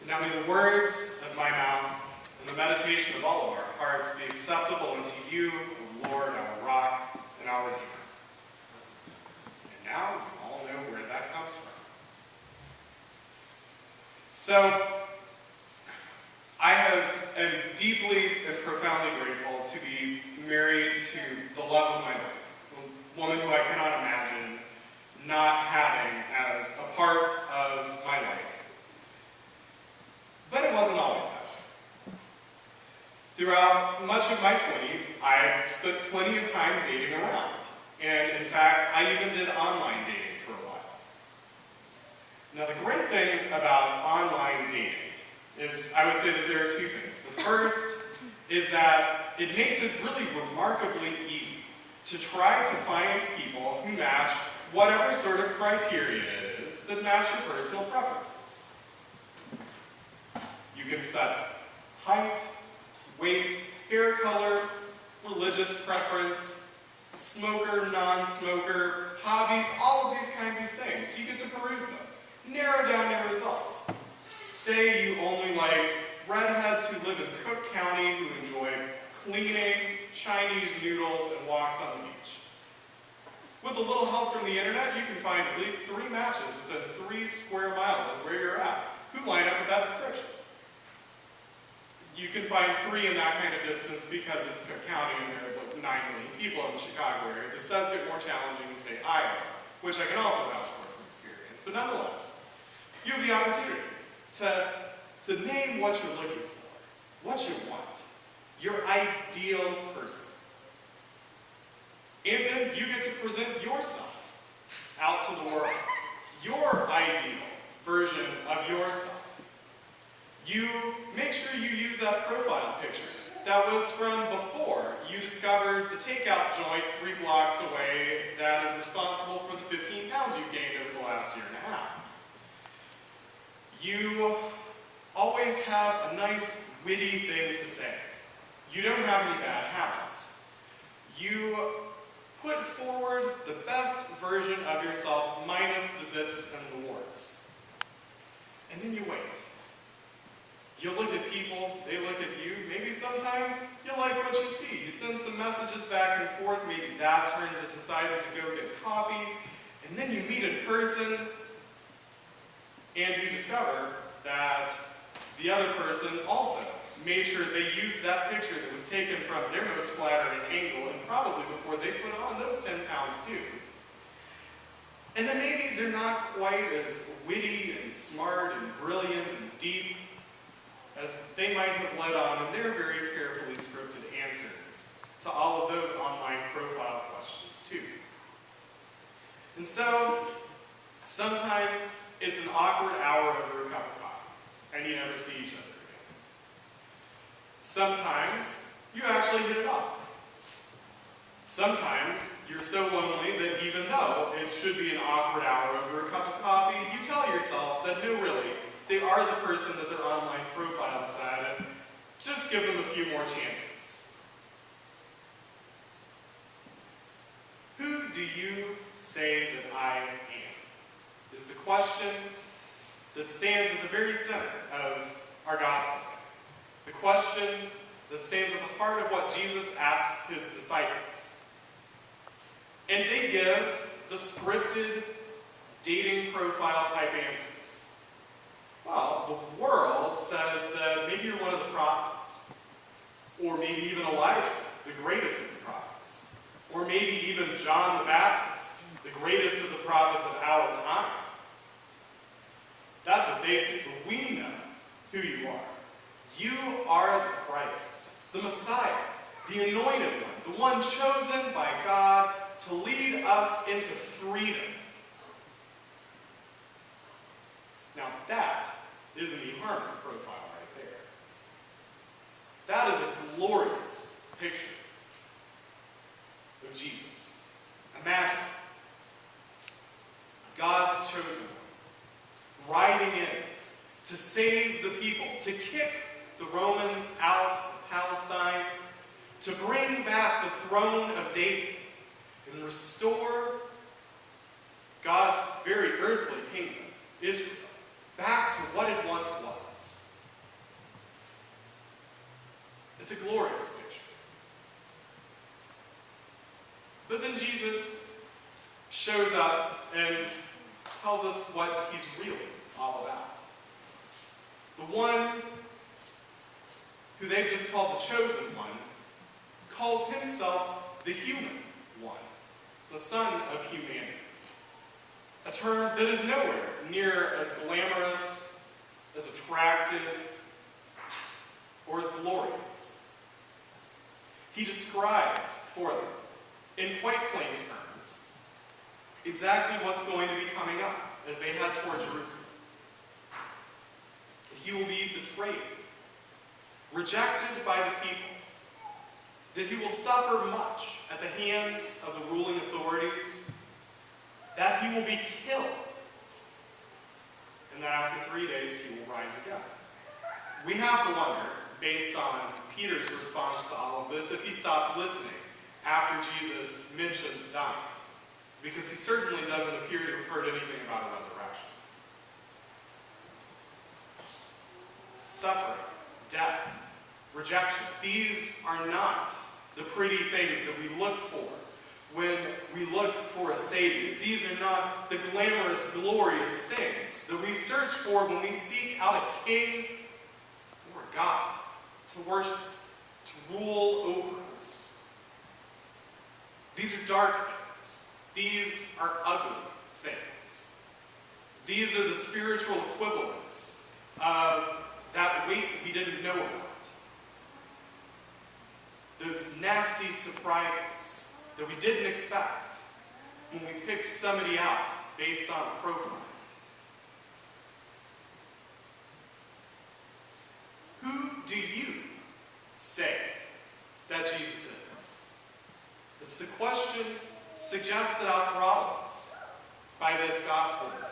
Now may the words of my mouth and the meditation of all of our hearts be acceptable unto you, O Lord, our rock and our redeemer. And now you all know where that comes from. So, I am deeply and profoundly grateful to be married to the love of my life, a woman who I cannot imagine not having as a part of my life. But it wasn't always that way. Throughout much of my 20s, I spent plenty of time dating around. And in fact, I even did online dating for a while. Now the great thing about online dating is, I would say that there are two things. The first is that it makes it really remarkably easy to try to find people who match whatever sort of criteria it is that match your personal preferences. You can set height, weight, hair color, religious preference, smoker, non-smoker, hobbies, all of these kinds of things. You get to peruse them. Narrow down your results. Say you only like redheads who live in Cook County who enjoy cleaning, Chinese noodles, and walks on the beach. With a little help from the internet, you can find at least 3 matches within 3 square miles of where you're at who line up with that description. You can find 3 in that kind of distance because it's Cook County and there are about 9 million people in the Chicago area. This does get more challenging than, say, Iowa, which I can also vouch for from experience. But nonetheless, you have the opportunity to name what you're looking for, what you want, your ideal person. And then you get to present yourself out to the world, your ideal version of yourself. You make sure you use that profile picture that was from before you discovered the takeout joint 3 blocks away that is responsible for the 15 pounds you've gained over the last year and a half. You always have a nice, witty thing to say. You don't have any bad habits. You put forward the best version of yourself minus the zits and the warts. And then you wait. You look at people, they look at you, maybe sometimes you like what you see. You send some messages back and forth, maybe that turns it deciding to go get coffee, and then you meet in person, and you discover that the other person also made sure they used that picture that was taken from their most flattering angle, and probably before they put on those 10 pounds too. And then maybe they're not quite as witty and smart and brilliant and deep as they might have led on in their very carefully scripted answers to all of those online profile questions too. And so, sometimes it's an awkward hour over a cup of coffee, and you never see each other again. Sometimes you actually hit it off. Sometimes you're so lonely that even though it should be an awkward hour over a cup of coffee, you tell yourself that no, really, they are the person that their online profile said, and just give them a few more chances. Who do you say that I am? Is the question that stands at the very center of our gospel. The question that stands at the heart of what Jesus asks his disciples. And they give the scripted dating profile type answers. Well, the world says that maybe you're one of the prophets, or maybe even Elijah, the greatest of the prophets, or maybe even John the Baptist, the greatest of the prophets of our time. That's what they say, but we know who you are. You are the Christ, the Messiah, the anointed one, the one chosen by God to lead us into freedom. Now that is an eHarmony profile right there. That is a glorious picture of Jesus. Imagine God's chosen one, riding in to save the people, to kick the Romans out of Palestine, to bring back the throne of David and restore God's very earthly kingdom, Israel, back to what it once was. It's a glorious picture. But then Jesus shows up and tells us what he's really all about. The one who they've just called the chosen one calls himself the human one, the son of humanity. A term that is nowhere near as glamorous, as attractive, or as glorious. He describes for them, in quite plain terms, exactly what's going to be coming up as they head toward Jerusalem. He will be betrayed, rejected by the people, that he will suffer much at the hands of the ruling authorities, that he will be killed, and that after 3 days he will rise again. We have to wonder, based on Peter's response to all of this, if he stopped listening after Jesus mentioned dying, because he certainly doesn't appear to have heard anything about a resurrection. Suffering, death, rejection, these are not the pretty things that we look for when we look for a Savior. These are not the glamorous, glorious things that we search for when we seek out a king or a God to worship, to rule over us. These are dark things. These are ugly things. These are the spiritual equivalents of that weight we didn't know about. Those nasty surprises that we didn't expect when we picked somebody out based on a profile. Who do you say that Jesus is? It's the question suggested out for all of us by this gospel today.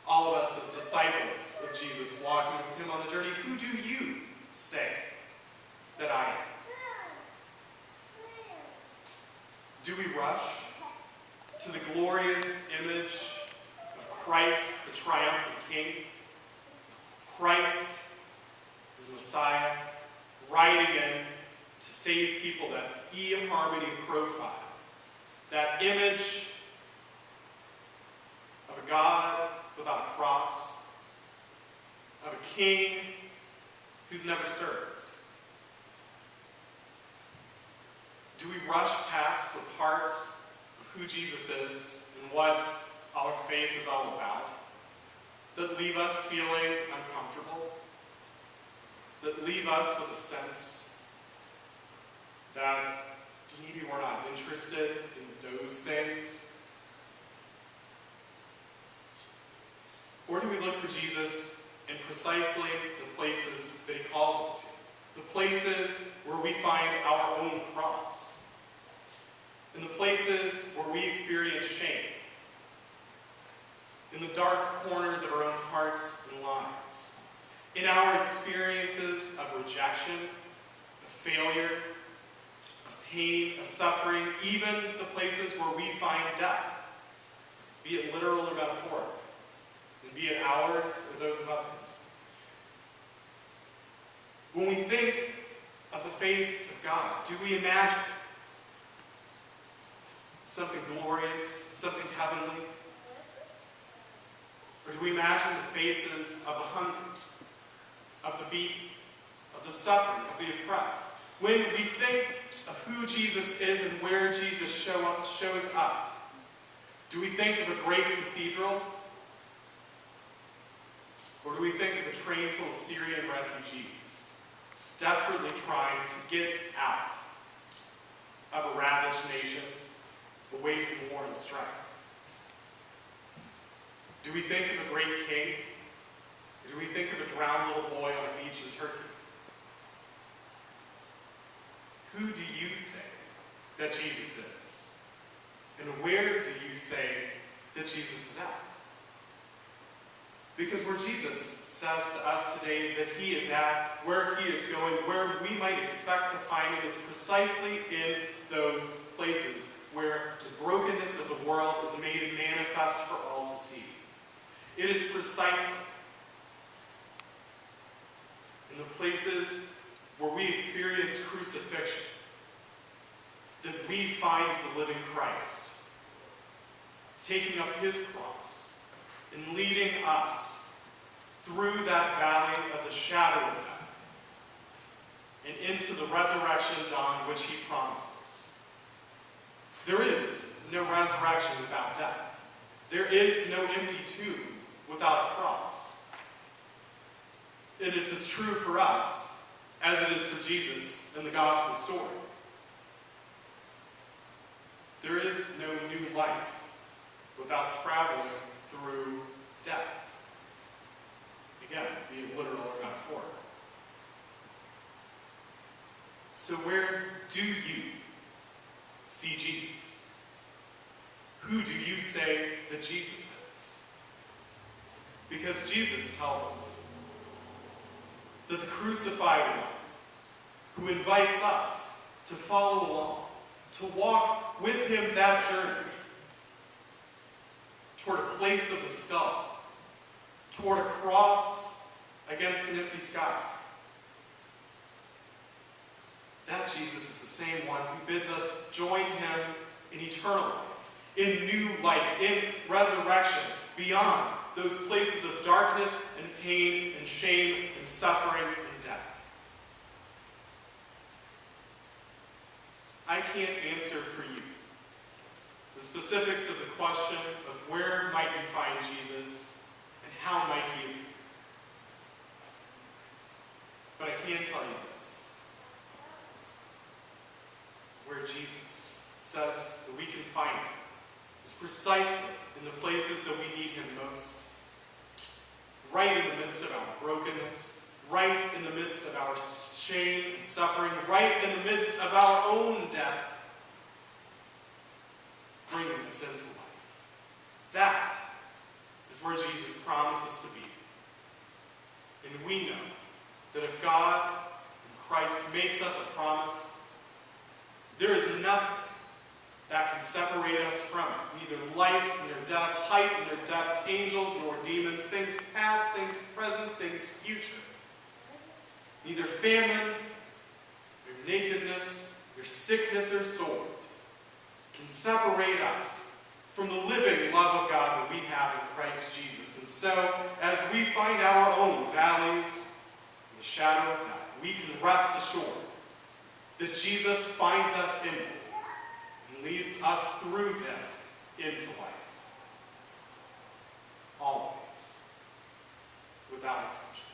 All of us as disciples of Jesus walking with him on the journey, who do you say that I am? Do we rush to the glorious image of Christ, the triumphant King? Christ is Messiah, riding in to save people, that eHarmony profile, that image of a God without a cross, of a king who's never served. Do we rush past the parts of who Jesus is and what our faith is all about that leave us feeling uncomfortable, that leave us with a sense that maybe we're not interested in those things? Or do we look for Jesus in precisely the places that he calls us to? The places where we find our own cross. In the places where we experience shame. In the dark corners of our own hearts and lives. In our experiences of rejection, of failure, of pain, of suffering, even the places where we find death, be it literal or metaphorical, and be it ours or those of others. When we think of the face of God, do we imagine something glorious, something heavenly? Or do we imagine the faces of the hungry, of the beaten, of the suffering, of the oppressed? When we think of who Jesus is and where Jesus shows up, do we think of a great cathedral? Or do we think of a train full of Syrian refugees, desperately trying to get out of a ravaged nation, away from war and strife? Do we think of a great king? Or do we think of a drowned little boy on a beach in Turkey? Who do you say that Jesus is? And where do you say that Jesus is at? Because where Jesus says to us today that he is at, where he is going, where we might expect to find him is precisely in those places where the brokenness of the world is made manifest for all to see. It is precisely in the places where we experience crucifixion, that we find the living Christ taking up his cross and leading us through that valley of the shadow of death and into the resurrection dawn which he promises. There is no resurrection without death. There is no empty tomb without a cross. And it's as true for us as it is for Jesus in the gospel story. There is no new life without traveling through death. Again, be it literal or metaphorical. So where do you see Jesus? Who do you say that Jesus is? Because Jesus tells us that the crucified one, who invites us to follow along, to walk with him that journey toward a place of the skull, toward a cross against an empty sky. That Jesus is the same one who bids us join him in eternal life, in new life, in resurrection, beyond those places of darkness and pain and shame and suffering and death. I can't answer for you the specifics of the question of where might you find Jesus and how might he appear. But I can tell you this. Where Jesus says that we can find him is precisely in the places that we need him most. Right in the midst of our brokenness, right in the midst of our shame and suffering, right in the midst of our own death, bringing us into life. That is where Jesus promises to be. And we know that if God and Christ makes us a promise, there is nothing that can separate us from it. Neither life, nor death, height, nor depths, angels, nor demons, things past, things present, things future. Neither famine, nor nakedness, nor sickness or sword can separate us from the living love of God that we have in Christ Jesus. And so, as we find our own valleys in the shadow of death, we can rest assured that Jesus finds us in them and leads us through them into life. Always. Without exception.